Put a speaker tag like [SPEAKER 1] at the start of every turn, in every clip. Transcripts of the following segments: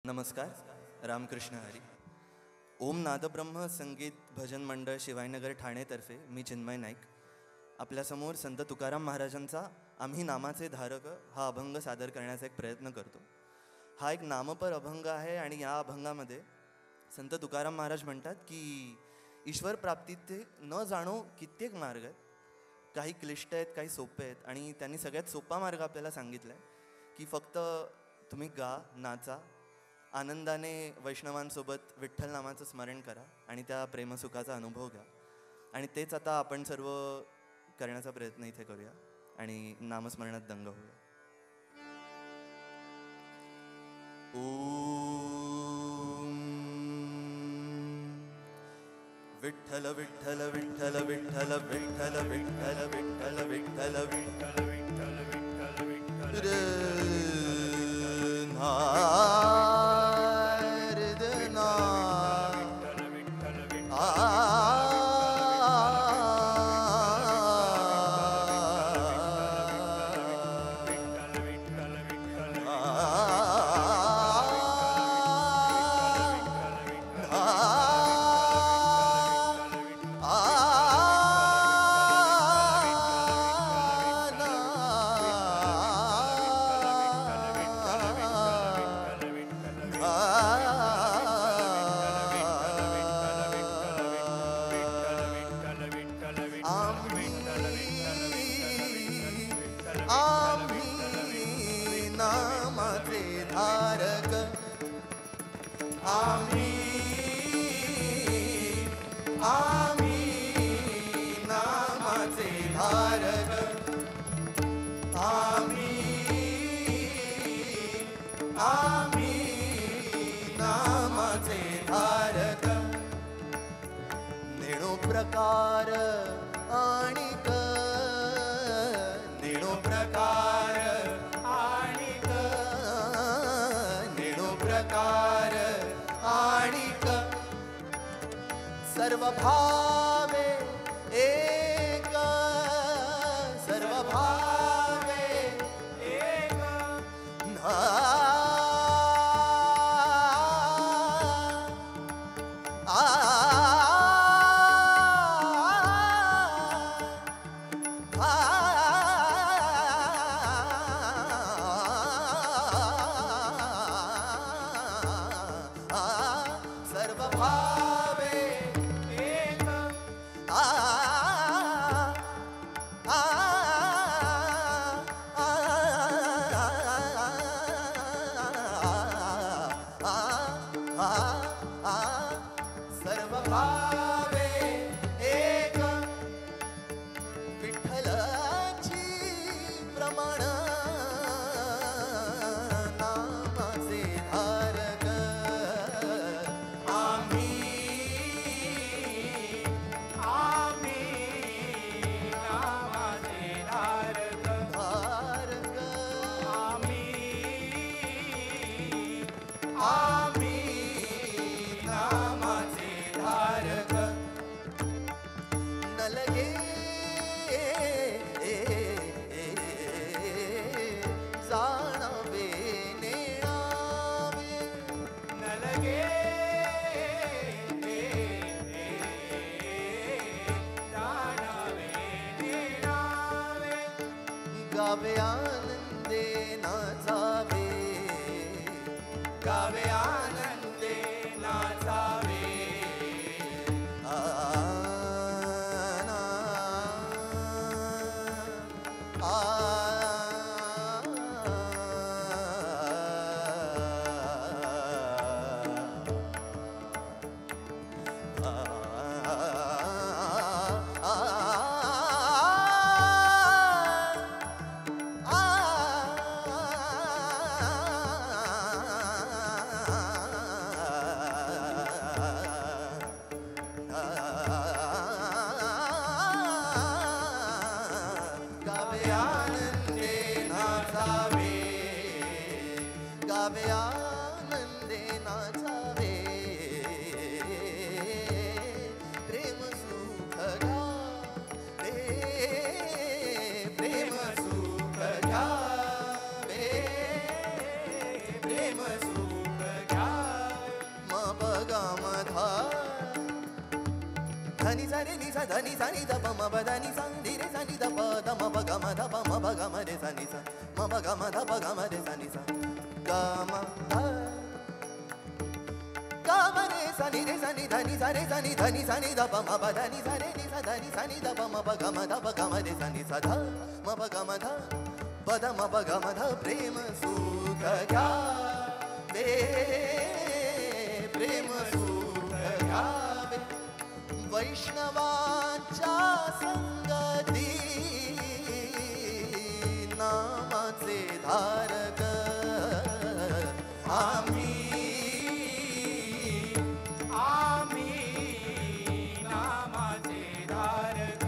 [SPEAKER 1] नमस्कार. रामकृष्ण हरी. ओम नादब्रह्म संगीत भजन मंडळ शिवाईनगर ठाणेतर्फे मी चिन्मय नाईक आपल्यासमोर संत तुकाराम महाराजांचा आम्ही नामाचे धारक हा अभंग सादर करण्याचा एक प्रयत्न करतो. हा एक नामपर अभंग आहे आणि या अभंगामध्ये संत तुकाराम महाराज म्हणतात की ईश्वर प्राप्तीचे न जाणो कित्येक मार्ग आहेत. काही क्लिष्ट आहेत, काही सोपे आहेत आणि त्यांनी सगळ्यात सोपा मार्ग आपल्याला सांगितला आहे की फक्त तुम्ही गा, नाचा, आनंदाने वैष्णवांसोबत विठ्ठल नामाचं स्मरण करा आणि त्या प्रेमसुखाचा अनुभव घ्या. आणि तेच आता आपण सर्व करण्याचा प्रयत्न इथे करूया आणि नामस्मरणात दंग होऊया. ओम विठ्ठल विठ्ठल विठ्ठल विठ्ठल विठ्ठल विठ्ठल विठ्ठल विठ्ठल विठ्ठल विठ्ठल विठ्ठल प्रकार आणिक निणो प्रकार आणिक निणो प्रकार आणिक सर्व भावे एक सर्व भावे एक गावे आनंदे नाचावे गावे धनी सा रे नि सा धनी सा नि द प म प ध नि सा नि रे सा नि द प द म प ग म ध प म प ग म रे सा नि सा म प ग म ध प ग म रे सा नि सा ग म ध ग म रे सा नि रे सा नि ध नि सा रे सा नि ध नि सा नि द प म प ध नि सा रे नि सा ध नि सा नि द प म प ग म ध प ग म रे सा नि सा ध म प ग म ध प ध म प ग म ध प्रेम सुख घ्यावे प्रेम सुख घ्यावे वैष्णवांच्या संगती नामाचे धारक आम्ही
[SPEAKER 2] नामाचे धारक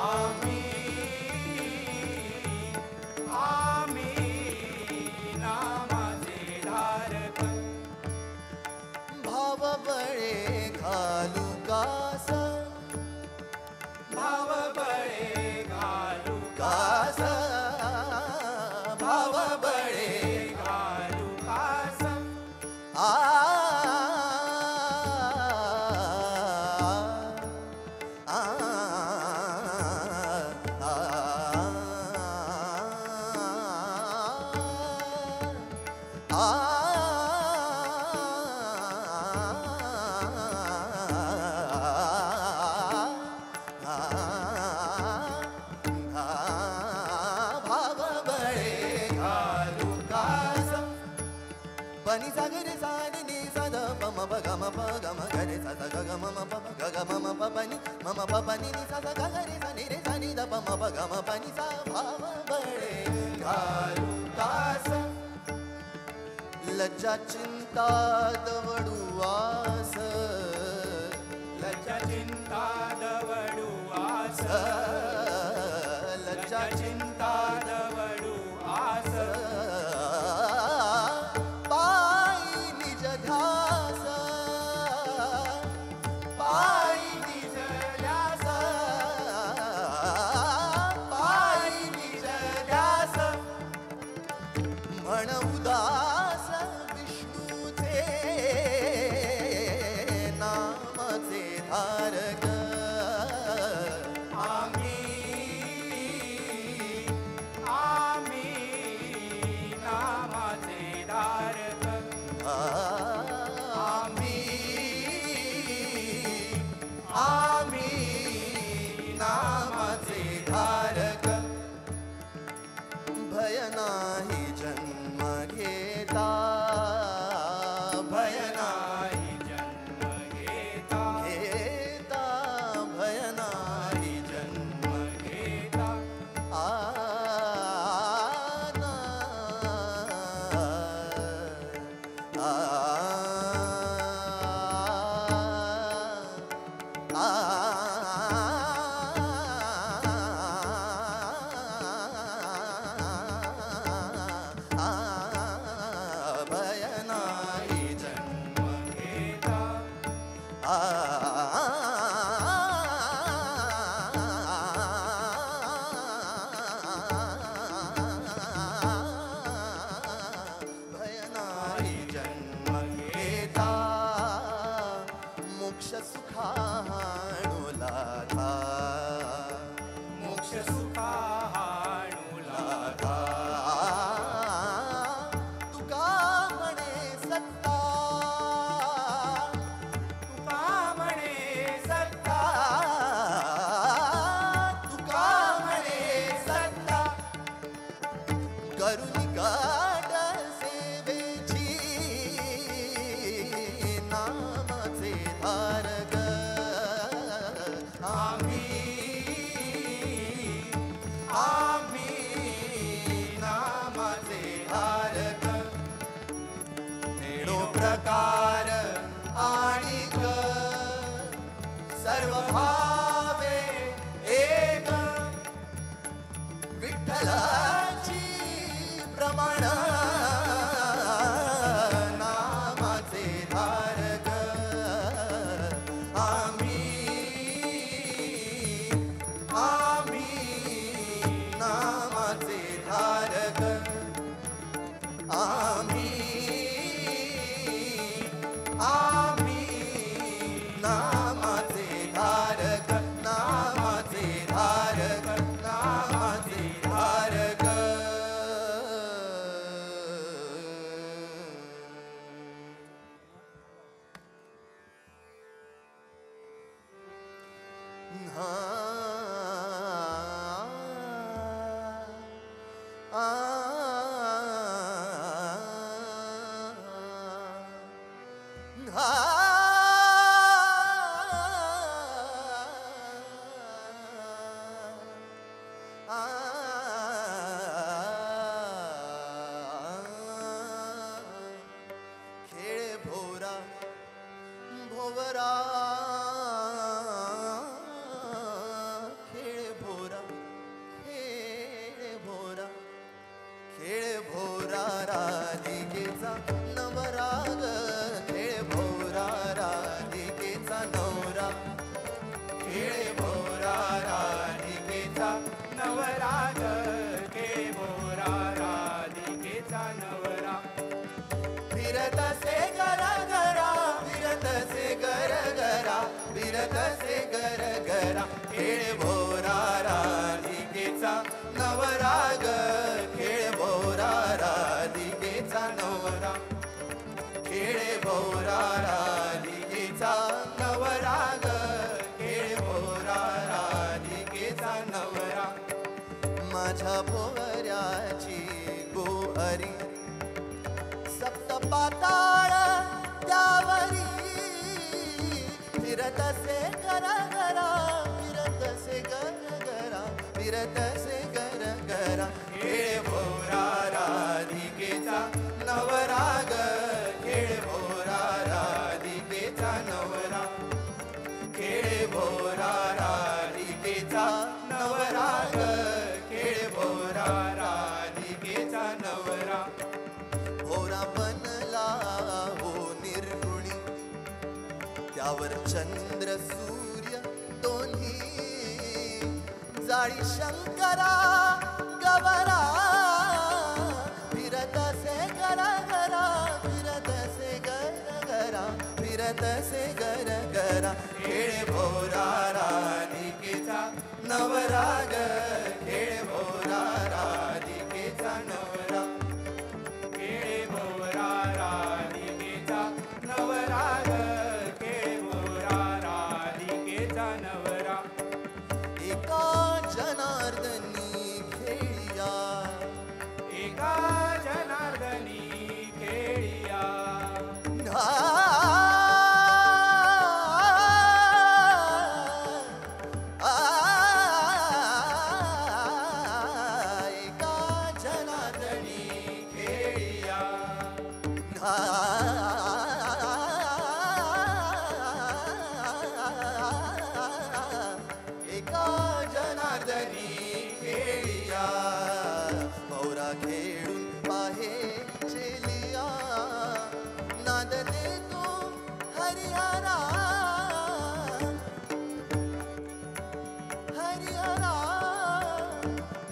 [SPEAKER 2] आम्ही नामाचे धारक
[SPEAKER 1] भाव बळे घालू कास
[SPEAKER 2] भाव बळे घालू
[SPEAKER 1] कास भाव बळे
[SPEAKER 2] घालू कास
[SPEAKER 1] आ बनी सा ग रे सा रे नि सा ध प म प ग म प ग म ग रे सा सा ग ग म म प ग ग म म प प नि म म प प नि नि सा सा ग ग रे सा नि रे सा नि ध प म प ग म प नि सा भाव बळे घालू कास लज्जा चिंता दवडू आस
[SPEAKER 2] लज्जा चिंता दवडू आस
[SPEAKER 1] लज्जा चिंता
[SPEAKER 2] दवडू आस
[SPEAKER 1] पायी निज ध्यास पायी निज ध्यास पायी निज ध्यास म्हण उदास विष्णूचे नामाचे धारक
[SPEAKER 2] आम्ही नामाचे धारक
[SPEAKER 1] आम्ही नामाचे धारक भय नाही जन्म घेता भय नाही
[SPEAKER 2] जन्म घेता
[SPEAKER 1] घेता भय नाही
[SPEAKER 2] जन्म घेता
[SPEAKER 1] भय नाही
[SPEAKER 2] जन्म घेता
[SPEAKER 1] भय नाही जन्म घेता मोक्ष सुखाणुला था
[SPEAKER 2] मोक्ष सुखाणुला
[SPEAKER 1] तुका म्हणे सत्ता
[SPEAKER 2] तुका म्हणे सत्ता
[SPEAKER 1] तुका म्हणे सत्ता करुणी गाड सेवेची नामाचे धारक
[SPEAKER 2] आम्ही नामाचे धारक
[SPEAKER 1] नेणो प्रकार आणि सर्व भावे एक विठ्ठलाची प्रमाण नामाचे धारक आम्ही नामाचे धारक आम्ही नामा खेळ भोरा भोवरा खेळ भोरा खेळ भोरा खेळ भोरा राधिकेचा नवराग खेळ भोरा राधिकेचा नवरा
[SPEAKER 2] खेळ भोरा राधिकेचा नवराग खेळ भोरा राधिकेचा नवरा
[SPEAKER 1] फिरत से गरा गरा फिरत से गर गरा फिरत से गर गरा खेळ भोरा राधिकेचा नवराग खेळ भोरा राधिकेचा नवरा खेळ भोरा राधिकेचा नवराग खेळ भोरा राधिकेचा नवरा माझ्या भोवऱ्याची गोहरी सप्त पाताळ त्यावरी फिरत से गरा गरा फिरत से गर गरा फिरत से गर गरा खेळ भोरा राधिकेचा नवराग खेळ भोरा राधिकेचा नवरा खेळ भोरा राधिकेचा नवराग खेळ भोरा राधिकेचा नवरा भोरा बनला हो निर्गुणी त्यावर चंद्र सूर्य दोन्ही जाळी शंकरा गवरा फिरत से गरा गरा फिरत से गर गरा फिरत से गर गरा खेळ भोरा राधिकेचा नवराग खेळ भोरा राधिकेचा नवरा
[SPEAKER 2] खेळ भोरा राधिकेचा नवराग खेळ भोरा राधिकेचा नवरा
[SPEAKER 1] एका जनार्दनी खेळिया
[SPEAKER 2] एका जनार्दनी खेळिया
[SPEAKER 1] एका जनार्दनी
[SPEAKER 2] खेळिया
[SPEAKER 1] एका जनार्दनी खेळिया भोरा खेळून पाहे चेलिया नाद देतो हरिहरा हरिहरा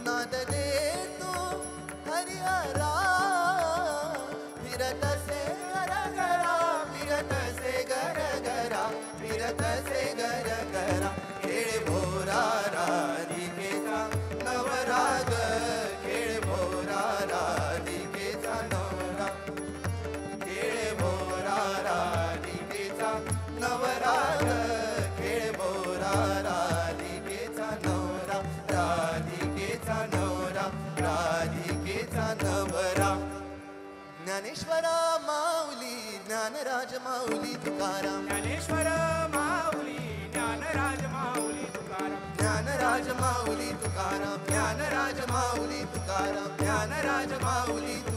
[SPEAKER 1] नाद देतो हरिहरा फिरत से गर गरा फिरत से गर गरा फिरत से गर गरा खेळ भोरा राधिकेचा नवराग खेळ भोरा राधिकेचा नवरा खेळ भोरा राधिकेचा नवराग खेळ भोरा राधिकेचा नवरा राधिकेचा नवरा राधिकेचा नवरा ज्ञानेश्वर माऊली ज्ञानराज माऊली तुकाराम
[SPEAKER 2] ज्ञानेश्वर माऊली ज्ञानराज माऊली तुकाराम
[SPEAKER 1] ज्ञानराज माऊली तुकाराम ज्ञानराज माऊली तुकाराम ज्ञानराज माऊली तुकाराम